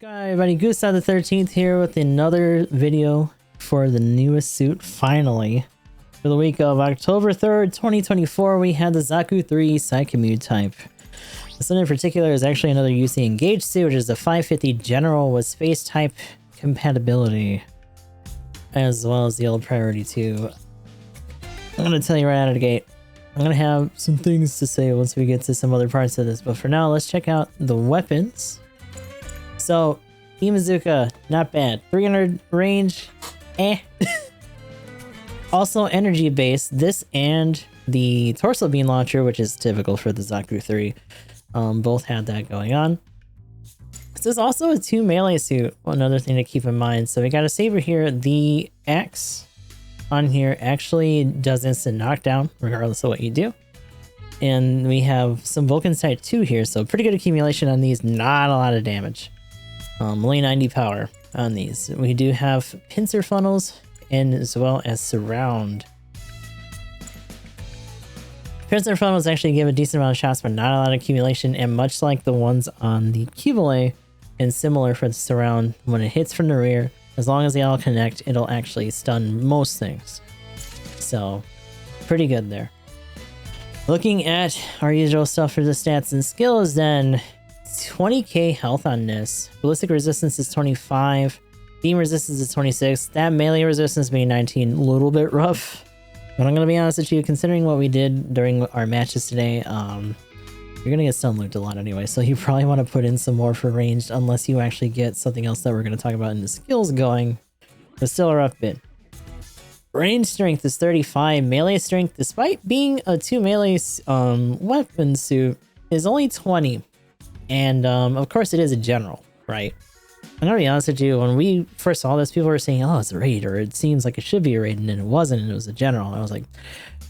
Hi everybody, Kshatriya the 13th here with another video for the newest suit, finally. For the week of October 3rd, 2024, we had the Zaku III Psycommu type. This one in particular is actually another UC Engaged suit, which is the 550 General with Space type compatibility, as well as the old Priority 2. I'm going to tell you right out of the gate, I'm going to have some things to say once we get to some other parts of this, but for now, let's check out the weapons. So, Bazooka, not bad. 300 range, eh. Also, energy base. This and the torso beam launcher, which is typical for the Zaku III, both had that going on. This is also a 2 melee suit. Another thing to keep in mind. So we got a saber here. The axe on here actually does instant knockdown, regardless of what you do. And we have some Vulcan Sight 2 here, so pretty good accumulation on these. Not a lot of damage. Only 90 power on these. We do have pincer funnels and as well as surround. Pincer funnels actually give a decent amount of shots, but not a lot of accumulation, and much like the ones on the Cubile, and similar for the surround, when it hits from the rear, as long as they all connect, it'll actually stun most things. So, pretty good there. Looking at our usual stuff for the stats and skills then, 20k health on this. Ballistic resistance is 25. Beam resistance is 26. That melee resistance being 19, a little bit rough. But I'm going to be honest with you, considering what we did during our matches today, you're going to get stun looped a lot anyway, so you probably want to put in some more for ranged unless you actually get something else that we're going to talk about in the skills going. But still a rough bit. Range strength is 35. Melee strength, despite being a 2 melee weapon suit, is only 20. And of course it is a general, right? I'm gonna be honest with you, when we first saw this, people were saying, oh, it's a raid, or it seems like it should be a raid, and then it wasn't, and it was a general. And I was like,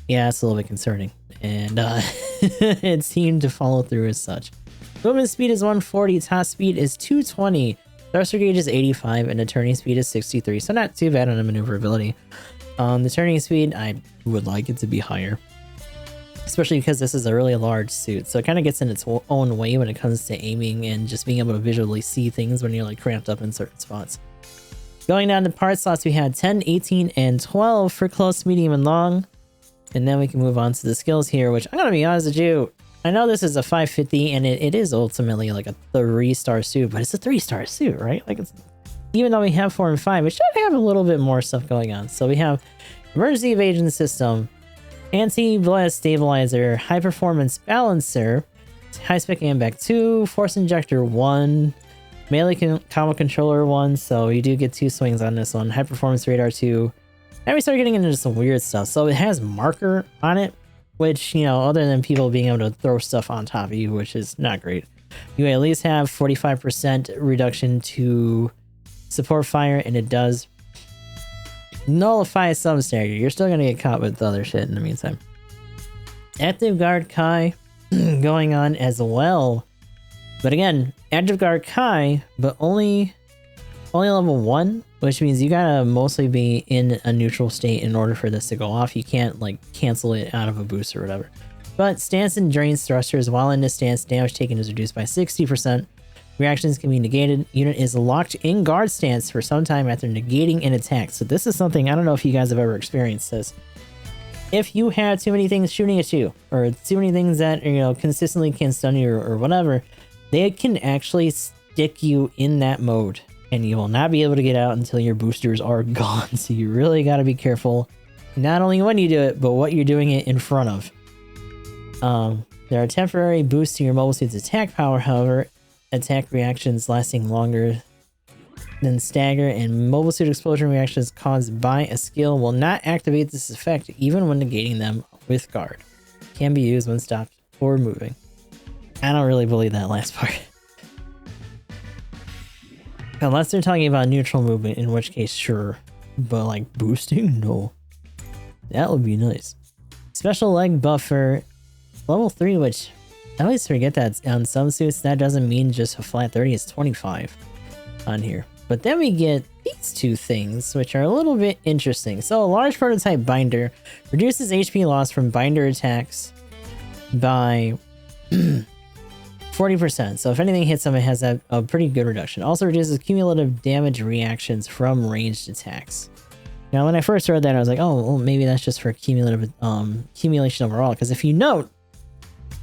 yeah, it's a little bit concerning. And it seemed to follow through as such. Movement speed is 140, top speed is 220, thruster gauge is 85, and the turning speed is 63, so not too bad on the maneuverability. The turning speed, I would like it to be higher. Especially because this is a really large suit, so it kind of gets in its own way when it comes to aiming and just being able to visually see things when you're like cramped up in certain spots. Going down to part slots, we had 10, 18, and 12 for close, medium, and long. And then we can move on to the skills here, which I'm going to be honest with you, I know this is a 550 and it is ultimately like a 3-star suit, but it's a 3-star suit, right? Like, it's, even though we have 4 and 5, it should have a little bit more stuff going on. So we have emergency evasion system, anti-blast stabilizer, high performance balancer, high spec AMBAC 2, force injector 1, melee combo controller 1, so you do get 2 swings on this one, high performance radar 2, and we start getting into some weird stuff. So it has marker on it, which, you know, other than people being able to throw stuff on top of you, which is not great, you at least have 45% reduction to support fire, and it does nullify some stagger. You're still gonna get caught with other shit in the meantime. Active Guard Kai going on as well, but again, Active Guard Kai, but only level 1, which means you gotta mostly be in a neutral state in order for this to go off. You can't like cancel it out of a boost or whatever. But stance and drains thrusters. While in this stance, damage taken is reduced by 60%. Reactions can be negated. Unit is locked in guard stance for some time after negating an attack. So this is something, I don't know if you guys have ever experienced this. If you have too many things shooting at you, or too many things that, you know, consistently can stun you or whatever, they can actually stick you in that mode, and you will not be able to get out until your boosters are gone. So you really got to be careful, not only when you do it, but what you're doing it in front of. There are temporary boosts to your mobile suit's attack power, however. Attack reactions lasting longer than stagger and mobile suit explosion reactions caused by a skill will not activate this effect even when negating them with guard. Can be used when stopped or moving. I don't really believe that last part. Unless they're talking about neutral movement, in which case sure. But like boosting? No. That would be nice. Special leg buffer. Level 3, which I always forget that on some suits that doesn't mean just a flat 30, it's 25 on here. But then we get these 2 things, which are a little bit interesting. So a large prototype binder reduces HP loss from binder attacks by 40%. So if anything hits them, it has a pretty good reduction. Also reduces cumulative damage reactions from ranged attacks. Now, when I first heard that, I was like, oh, well, maybe that's just for cumulative accumulation overall. Because if you note,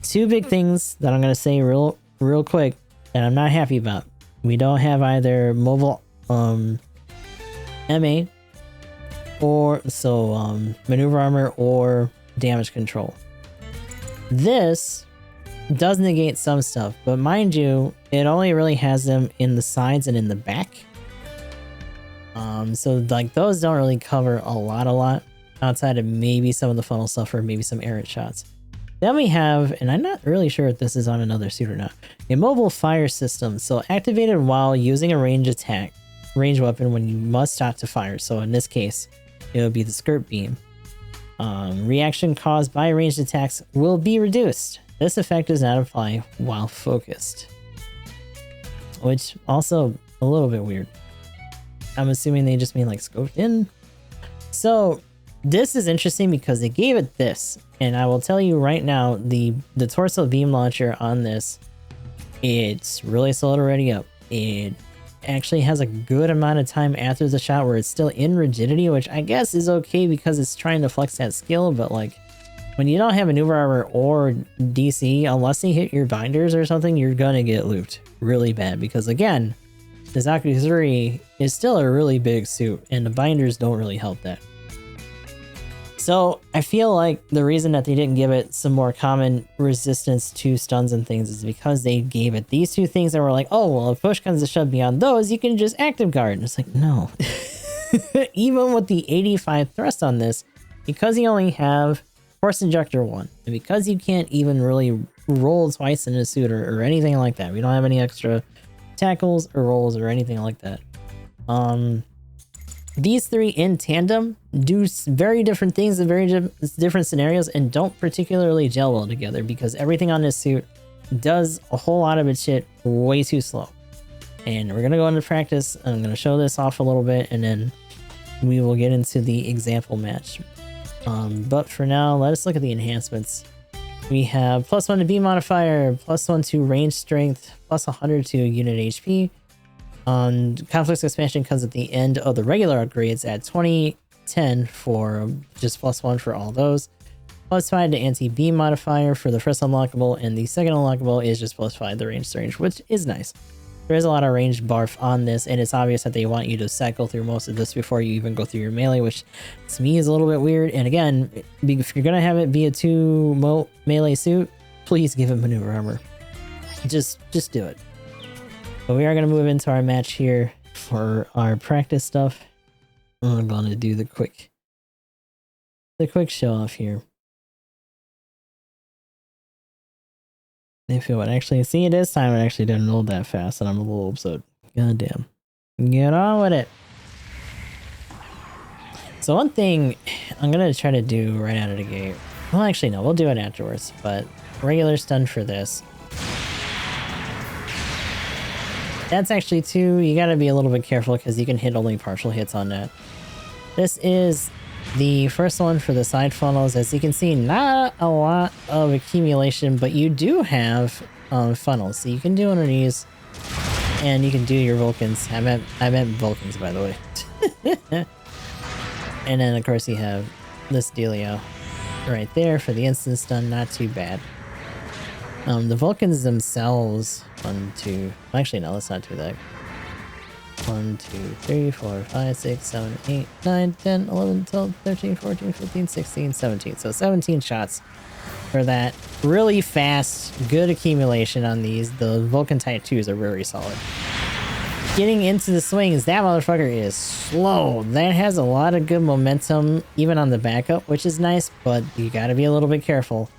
two big things that I'm going to say real quick that I'm not happy about. We don't have either mobile MA or maneuver armor or damage control. This does negate some stuff, but mind you, it only really has them in the sides and in the back. So like those don't really cover a lot outside of maybe some of the funnel stuff or maybe some errant shots. Then we have, and I'm not really sure if this is on another suit or not, a mobile fire system. So activated while using a range weapon when you must stop to fire. So in this case, it would be the skirt beam. Reaction caused by ranged attacks will be reduced. This effect does not apply while focused. Which also a little bit weird. I'm assuming they just mean like scoped in. So this is interesting because they gave it this. And I will tell you right now, the torso beam launcher on this, it's really slow to ready up. It actually has a good amount of time after the shot where it's still in rigidity, which I guess is okay because it's trying to flex that skill, but like when you don't have maneuver armor or DC, unless they hit your binders or something, you're gonna get looped really bad because again, the Zaku III is still a really big suit and the binders don't really help that. So I feel like the reason that they didn't give it some more common resistance to stuns and things is because they gave it these two things that were like, oh, well, if push comes to shove beyond those, you can just active guard. And it's like, no. Even with the 85 thrust on this, because you only have force injector 1, and because you can't even really roll twice in a suit or anything like that, we don't have any extra tackles or rolls or anything like that. These three in tandem do very different things in very different scenarios and don't particularly gel well together because everything on this suit does a whole lot of its shit way too slow. And we're going to go into practice. I'm going to show this off a little bit and then we will get into the example match. But for now, let us look at the enhancements. We have +1 to beam modifier, +1 to range strength, +100 to unit HP. Conflicts expansion comes at the end of the regular upgrades at 2010 for just +1 for all those. +5 to anti-beam modifier for the first unlockable, and the second unlockable is just +5 the range, which is nice. There is a lot of range barf on this, and it's obvious that they want you to cycle through most of this before you even go through your melee, which to me is a little bit weird. And again, if you're gonna have it be a 2 melee suit, please give it maneuver armor. Just do it. But we are going to move into our match here for our practice stuff. I'm going to do the quick show off here. If it would actually see it this time, it actually didn't load that fast, and I'm a little upset. God damn. Get on with it. So one thing I'm going to try to do right out of the gate. Well, actually, no, we'll do it afterwards, but regular stun for this. That's actually two. You gotta be a little bit careful because you can hit only partial hits on that. This is the first one for the side funnels. As you can see, not a lot of accumulation, but you do have funnels. So you can do one of these and you can do your Vulcans. I meant Vulcans, by the way. And then of course you have this dealio right there for the instant stun. Not too bad. The Vulcans themselves, 1, 2, actually no, let's not do that. 1, 2, 3, 4, 5, 6, 7, 8, 9, 10, 11, 12, 13, 14, 15, 16, 17. So 17 shots for that. Really fast, good accumulation on these. The Vulcan Type 2s are very solid. Getting into the swings, that motherfucker is slow. That has a lot of good momentum, even on the backup, which is nice, but you gotta be a little bit careful.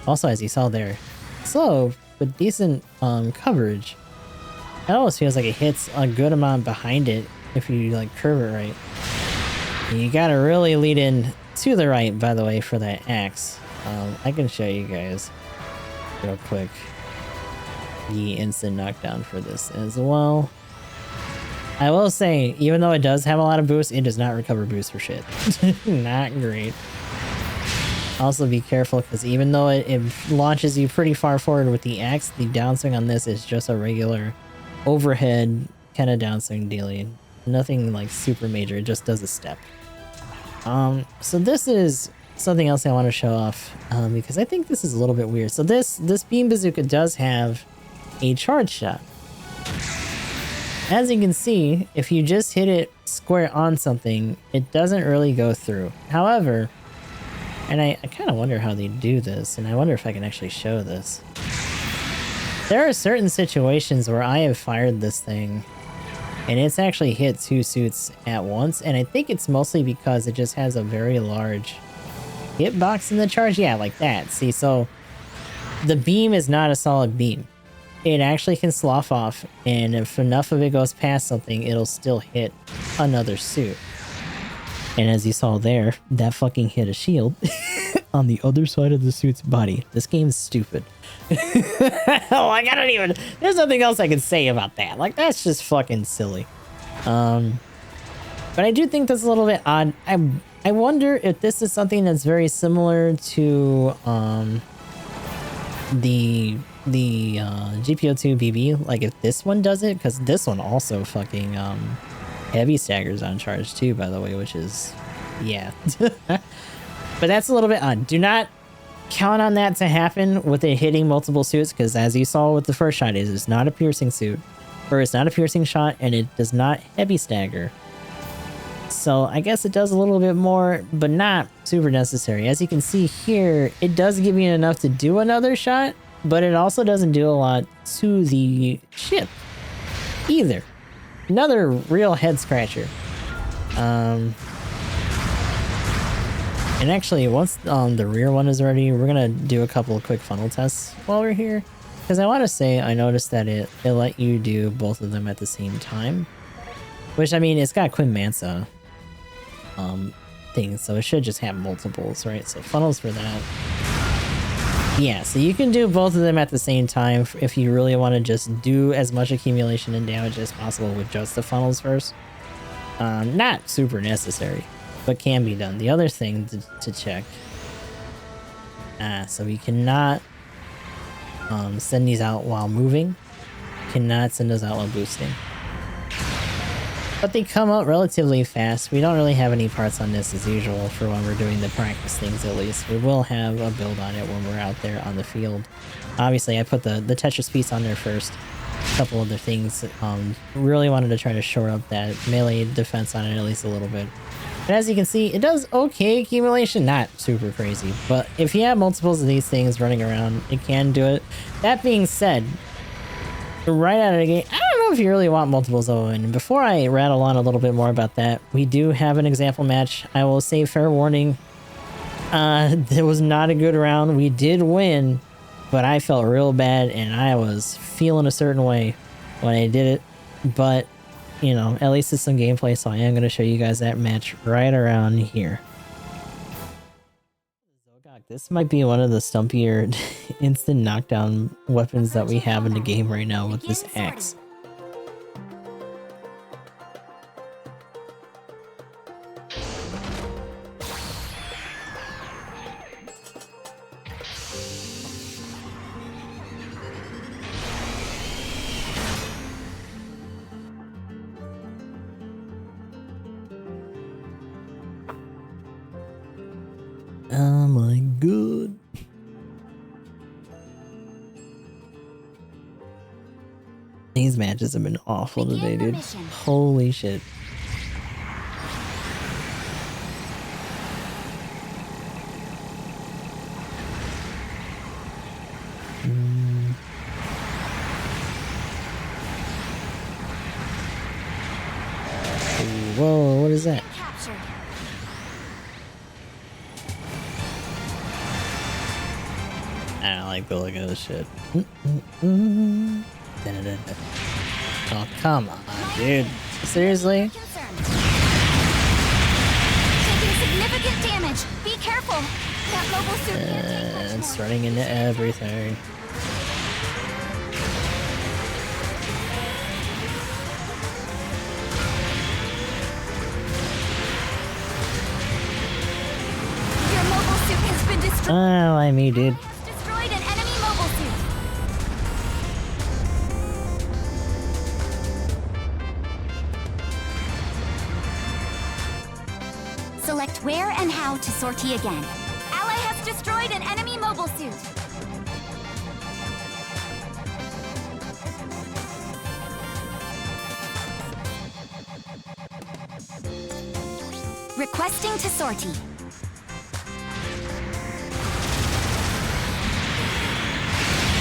Also, as you saw there, slow, but decent coverage. It almost feels like it hits a good amount behind it if you like curve it right. And you gotta really lead in to the right, by the way, for that axe. I can show you guys real quick the instant knockdown for this as well. I will say, even though it does have a lot of boost, it does not recover boost for shit. Not great. Also be careful, because even though it launches you pretty far forward with the axe, the downswing on this is just a regular overhead kind of downswing dealing. Nothing like super major, it just does a step. So this is something else I want to show off, because I think this is a little bit weird. So this beam bazooka does have a charge shot. As you can see, if you just hit it square on something, it doesn't really go through. However, and I kind of wonder how they do this, and I wonder if I can actually show this. There are certain situations where I have fired this thing, and it's actually hit 2 suits at once, and I think it's mostly because it just has a very large hitbox in the charge. Yeah, like that. See, so the beam is not a solid beam. It actually can slough off, and if enough of it goes past something, it'll still hit another suit. And as you saw there, that fucking hit a shield on the other side of the suit's body. This game's stupid. Like, I don't even... There's nothing else I can say about that. Like, that's just fucking silly. But I do think that's a little bit odd. I wonder if this is something that's very similar to the GPO2 BB. Like, if this one does it, because this one also fucking heavy staggers on charge too, by the way, which is, yeah. But that's a little bit odd. Do not count on that to happen with it hitting multiple suits, because as you saw with the first shot, it is not a piercing suit, or it's not a piercing shot, and it does not heavy stagger. So I guess it does a little bit more, but not super necessary. As you can see here, it does give you enough to do another shot, but it also doesn't do a lot to the ship either. Another real head scratcher. And actually, once the rear one is ready, we're gonna do a couple of quick funnel tests while we're here, because I want to say I noticed that it let you do both of them at the same time, which, I mean, it's got Quinn Mansa things, so it should just have multiples, right? So funnels for that. Yeah, so you can do both of them at the same time if you really want to just do as much accumulation and damage as possible with just the funnels first. Not super necessary, but can be done. The other thing to check. So we cannot send these out while moving. Cannot send those out while boosting. But they come out relatively fast. We don't really have any parts on this as usual for when we're doing the practice things, at least. We will have a build on it when we're out there on the field. Obviously, I put the Tetris piece on there first. A couple other things. Really wanted to try to shore up that melee defense on it at least a little bit. But as you can see, it does okay accumulation. Not super crazy. But if you have multiples of these things running around, it can do it. That being said, right out of the gate, I don't know if you really want multiples though. And before I rattle on a little bit more about that, we do have an example match. I will say fair warning, it was not a good round. We did win, but I felt real bad and I was feeling a certain way when I did it. But, you know, at least it's some gameplay, so I am going to show you guys that match right around here. This might be one of the stumpier instant knockdown weapons that we have in the game right now with this axe. Oh my god. These matches have been awful today, dude. Holy shit. Whoa, what is that? I don't like the look of this shit. Oh, come on, dude. Seriously? Taking significant damage. Be careful. That mobile suit can't take much It's more. running into everything. Your mobile suit has been destroyed. Oh, I me, dude. Destroyed an enemy mobile suit. Select where and how to sortie again. Ally has destroyed an enemy mobile suit. Requesting to sortie.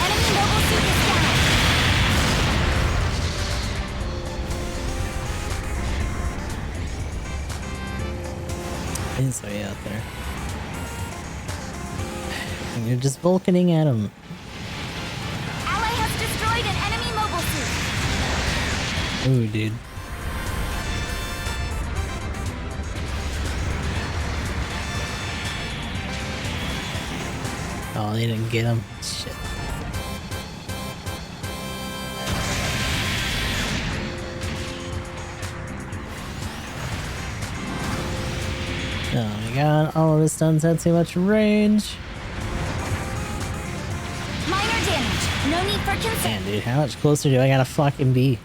Enemy mobile suit is down. He's way out there. And you're just Vulcaning at him. Ally has destroyed an enemy mobile suit. Ooh, dude. Oh, they didn't get him. Shit. Oh my god, all of his stuns had too much range. Minor damage. No need for concern. Man, dude, how much closer do I gotta fucking be?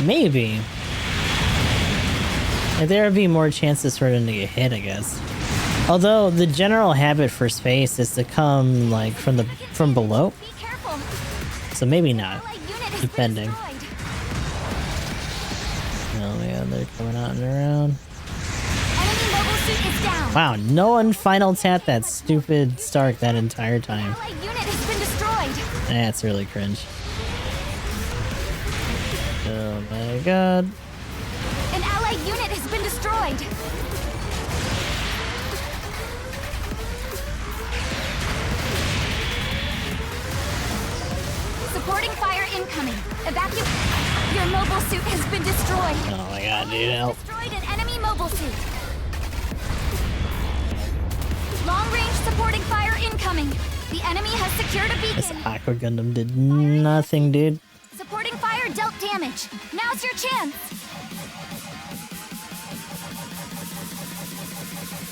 Maybe. Like, there would be more chances for him to get hit, I guess. Although the general habit for space is to come like from below, Be careful. so maybe not. Allied unit has been Depending. destroyed. Oh my god, they're coming out and around. Enemy mobile suit is down. Wow, no one final tapped that stupid Stark that entire time. Allied unit has been destroyed. That's really cringe. Oh my god. An allied unit has been destroyed. Supporting fire incoming. Evacuate. Your mobile suit has been destroyed. Oh my god, dude, help. Destroyed an enemy mobile suit. Long range supporting fire incoming. The enemy has secured a This beacon. Aqua Gundam did nothing, dude. Supporting fire dealt damage. Now's your chance.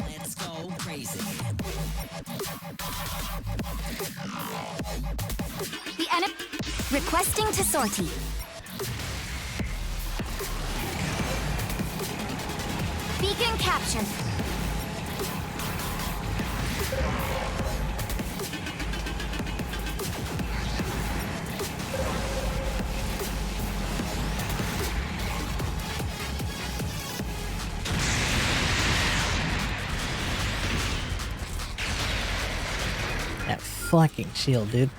Let's go crazy. The enemy requesting to sortie. Beacon captured. That fucking shield, dude.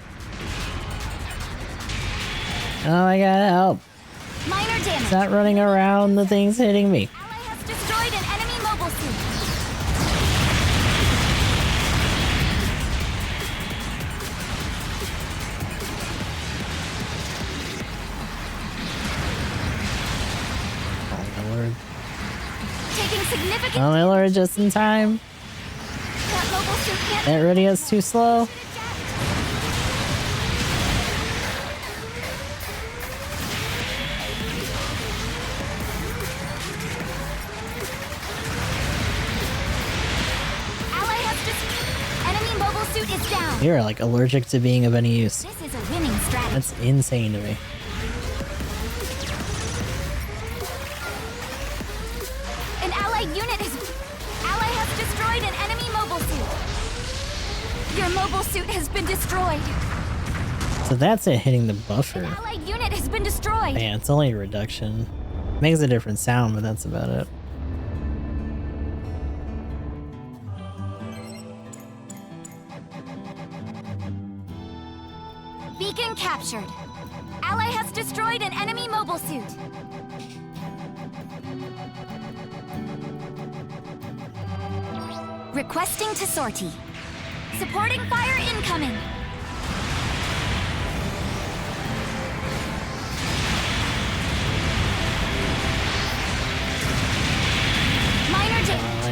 Oh, I gotta help. Minor damage. Stop running around, the thing's hitting me. Ally has destroyed an enemy mobile suit. Oh my lord. Taking significant Oh my lord, just in time. that mobile suit can't That radio's too slow. Ally has enemy mobile suit is down. You're like allergic to being of any use. This is a winning strategy. That's insane to me. An allied unit is ally has destroyed an enemy mobile suit. Your mobile suit has been destroyed. So that's it hitting the buffer. An allied unit has been destroyed. Man, it's only a reduction. Makes a different sound, but that's about it. Beacon captured. Ally has destroyed an enemy mobile suit. Requesting to sortie. Supporting fire incoming.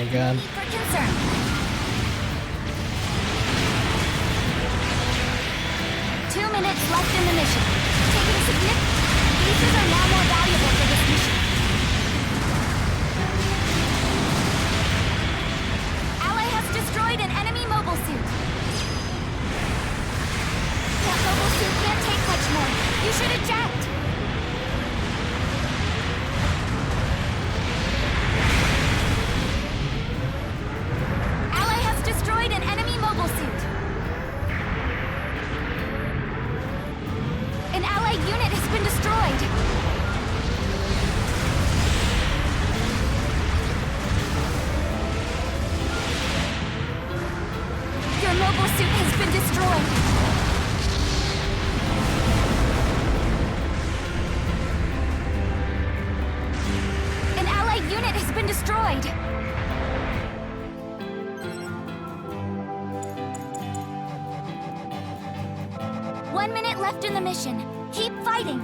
my god. Need for concern. Minutes left in the mission. Taking significant... Pieces are now more valuable for this mission. Ally has destroyed an enemy mobile suit. That mobile suit can't take much more. You should eject. Ally has destroyed an enemy mobile suit. An allied unit has been destroyed. Your mobile suit has been destroyed. An allied unit has been destroyed. One minute left in the mission. Keep fighting.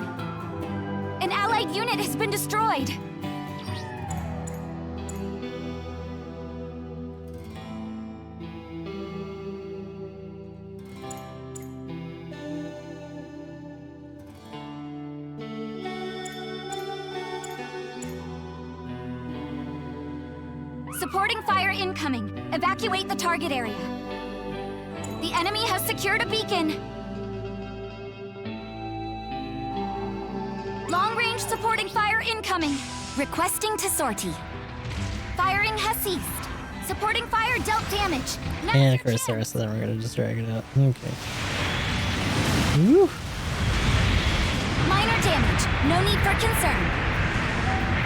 An allied unit has been destroyed. Supporting fire incoming. Evacuate the target area. The enemy has secured a beacon. Long-range supporting fire incoming. Requesting to sortie. Firing has ceased. Supporting fire dealt damage. Now's And your of course the chance. rest of them are gonna just drag it out. Okay. Woo. Minor damage. No need for concern.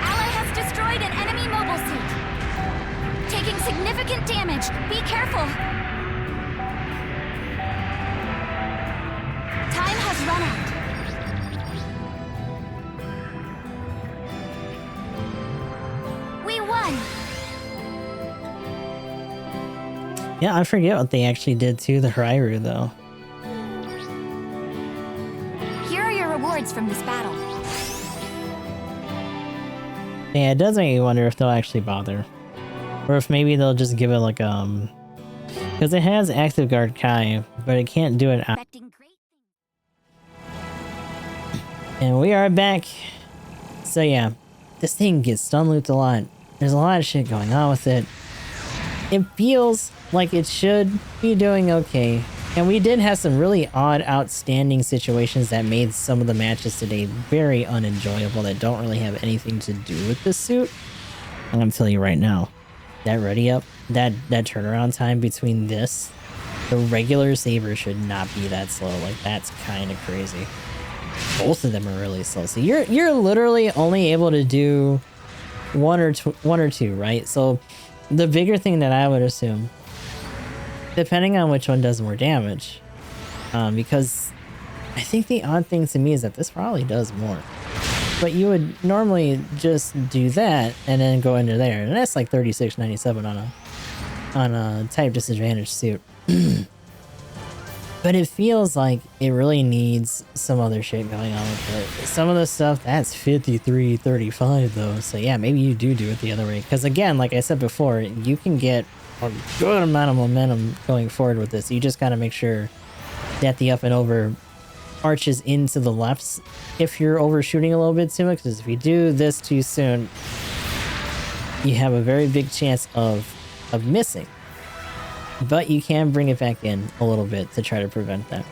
Ally has destroyed an enemy mobile suit. Taking significant damage. Be careful. Time has run out. We won. Yeah, I forget what they actually did to the Rairu though. Here are your rewards from this battle. Yeah, it does make me wonder if they'll actually bother. Or if maybe they'll just give it like because it has active guard Kai, but it can't do it out. Expecting great And we are back. So yeah, this thing gets stun looped a lot. There's a lot of shit going on with it. It feels like it should be doing okay. And we did have some really odd, outstanding situations that made some of the matches today very unenjoyable that don't really have anything to do with this suit. I'm gonna tell you right now, that ready up, that turnaround time between this, the regular Saber should not be that slow. Like, that's kind of crazy. Both of them are really slow. So you're literally only able to do one or two, right? So the bigger thing that I would assume, depending on which one does more damage, because I think the odd thing to me is that this probably does more. But you would normally just do that and then go into there, and that's like 36.97 on a type disadvantage suit. But it feels like it really needs some other shit going on with it. Some of the stuff, that's 53.35 though. So yeah, maybe you do it the other way. Because again, like I said before, you can get a good amount of momentum going forward with this. You just gotta make sure that the up and over arches into the lefts if you're overshooting a little bit too much. Because if you do this too soon, you have a very big chance of missing. But you can bring it back in a little bit to try to prevent that.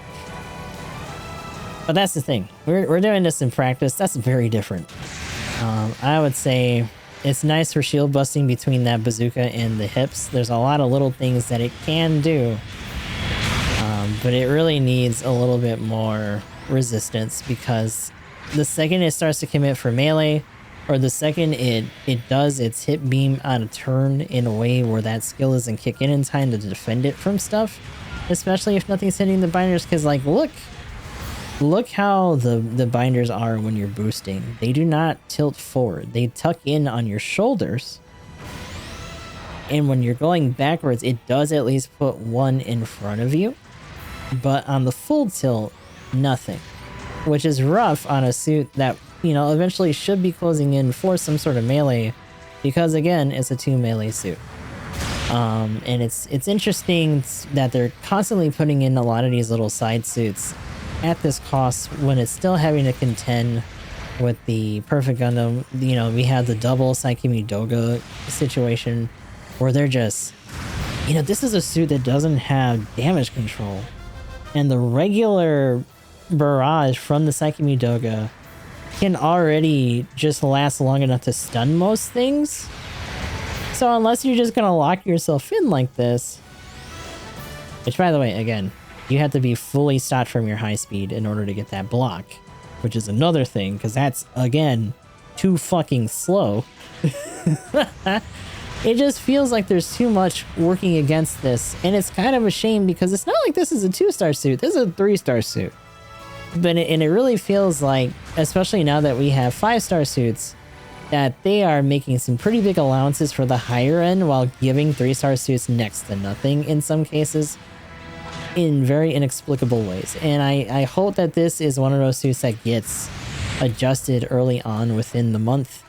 But that's the thing. We're doing this in practice. That's very different. I would say it's nice for shield busting between that bazooka and the hips. There's a lot of little things that it can do. But it really needs a little bit more resistance, because the second it starts to commit for melee, or the second it does its hit beam on a turn in a way where that skill doesn't kick in time to defend it from stuff, especially if nothing's hitting the binders, because like look how the binders are when you're boosting. They do not tilt forward, they tuck in on your shoulders, and when you're going backwards it does at least put one in front of you, but on the full tilt, nothing, which is rough on a suit that, you know, eventually should be closing in for some sort of melee, because again, it's a 2 melee suit. And it's interesting that they're constantly putting in a lot of these little side suits at this cost when it's still having to contend with the Perfect Gundam. You know, we have the double Psycommu Doga situation where they're just, you know, this is a suit that doesn't have damage control, and the regular barrage from the Psycommu Doga can already just last long enough to stun most things. So unless you're just gonna lock yourself in like this, which by the way, again, you have to be fully stopped from your high speed in order to get that block, which is another thing, because that's, again, too fucking slow. It just feels like there's too much working against this, and it's kind of a shame because it's not like this is a 2-star suit, this is a 3-star suit. But it really feels like, especially now that we have 5-star suits, that they are making some pretty big allowances for the higher end while giving 3-star suits next to nothing in some cases, in very inexplicable ways. And I hope that this is one of those suits that gets adjusted early on within the month.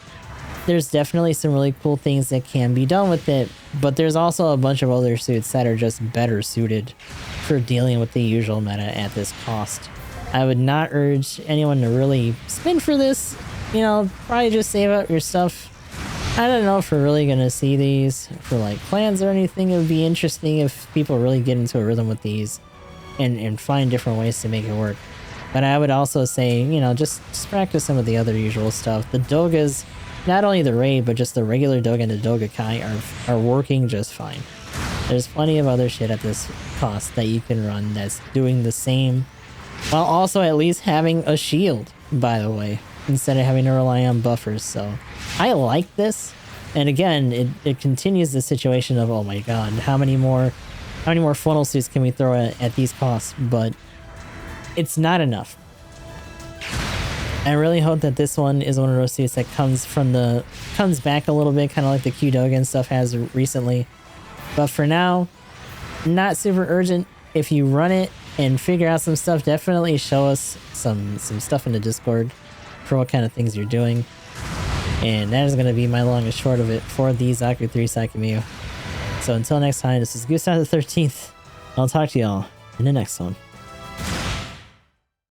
There's definitely some really cool things that can be done with it, but there's also a bunch of other suits that are just better suited for dealing with the usual meta at this cost. I would not urge anyone to really spend for this. You know, probably just save up your stuff. I don't know if we're really gonna see these for like plans or anything. It would be interesting if people really get into a rhythm with these and find different ways to make it work. But I would also say, you know, just practice some of the other usual stuff. The Dogas, not only the raid, but just the regular Doga and the Doga Kai are working just fine. There's plenty of other shit at this cost that you can run that's doing the same, while also at least having a shield, by the way, instead of having to rely on buffers. So I like this, and again, it continues the situation of, oh my god, how many more funnel suits can we throw at these costs? But it's not enough. I really hope that this one is one of those suits that comes back a little bit, kind of like the Q Doga and stuff has recently. But for now, not super urgent. If you run it and figure out some stuff, definitely show us some stuff in the Discord for what kind of things you're doing. And that is going to be my long and short of it for the Zaku III Psycommu. So until next time, this is Gustav the 13th. I'll talk to y'all in the next one.